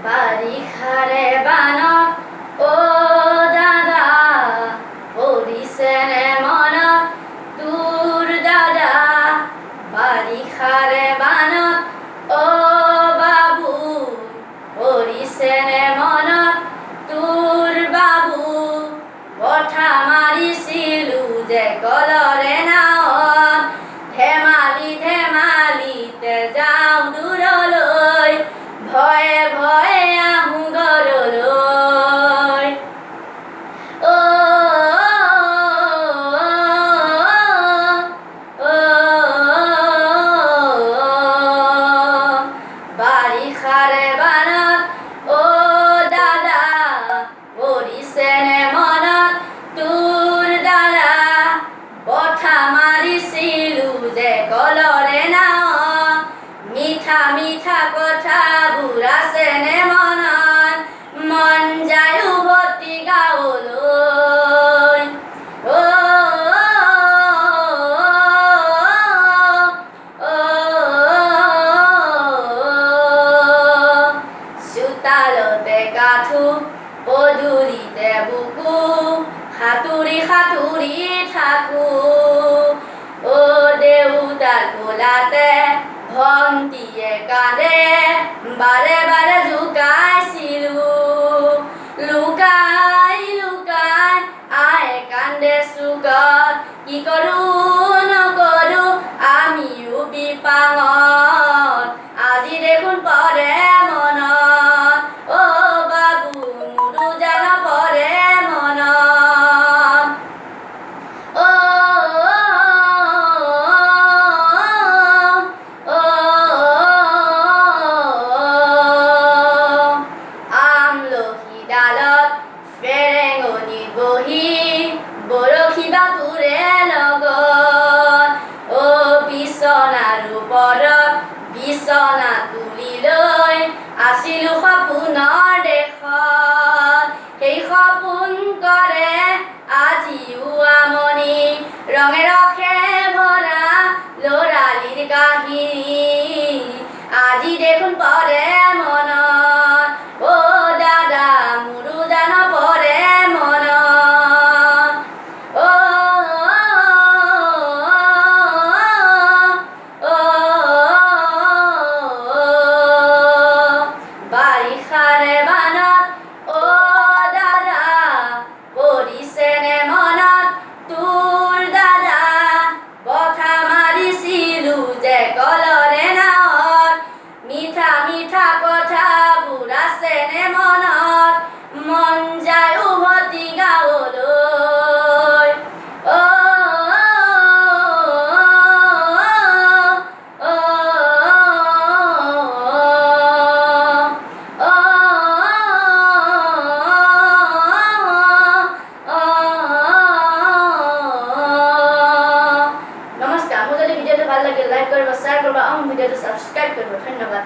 বাৰিষাৰে বানত অ দাদা পৰিছেনে মনত তোৰ দাদা বাৰিষাৰে বানত অ বাবু পৰিছেনে মনত তোৰ বাবু কথা মাৰিছিলো যে কলৰে নাৱত ধেমালি ধেমালিতে যাওঁ দূৰলৈ ভয়ে ভয়ে আহোঁ ঘৰলৈ অ বাৰিষাৰে বানত অ দাদা পৰিছেনে মনত তোৰ দাদা কথা মাৰিছিলো যে কলৰে নাৱত মিঠা মিঠা কথাবোৰ আছেনে মনত মন যায় উভতি গাঁৱলৈ অ চোতালতে কাঠো পদূলিতে বুকু সাঁতুৰি সাঁতুৰি থাকো অ দেউতাৰ কোলাতে ভন্টিয়ে কান্দে বাৰে বাৰে জোকাইছিলো লুকাই লুকাই আয়ে কান্দে চুকত কি কৰো নকৰো আমিও বিপাঙত আজি দেখোন পৰে মনত অ বাবু মোৰো জান পৰে মনত অ আমলখি ডালত ফেৰেঙনি বহি বৰশী বাপুৰে লগত অ বিচনাৰ ওপৰত বিচনা তুলি লৈ আছিলো সপোনৰ দেশত সেই সপোন কৰে আজিও আমনি ৰঙে ৰসে ভৰা ল'ৰালিৰ কাহিনী আজি দেখোন পৰে মনত অ দাদা মোৰো জান পৰে মনত অ বাৰিষাৰে বানত অ দাদা পৰিছেনে মনত তোৰ দাদা কথা মাৰিছিলো যে কলৰে নাৱত মিঠা মিঠা কথাবোৰ আছেনে মনত মন যায় উভতি গাঁৱলৈ অ নমস্কাৰ মোৰ যদি ভিডিঅ'টো ভাল লাগিল লাইক কৰিব শ্বেয়াৰ কৰিব আৰু ভিডিঅ'টো ছাবস্ক্ৰাইব কৰিব ধন্যবাদ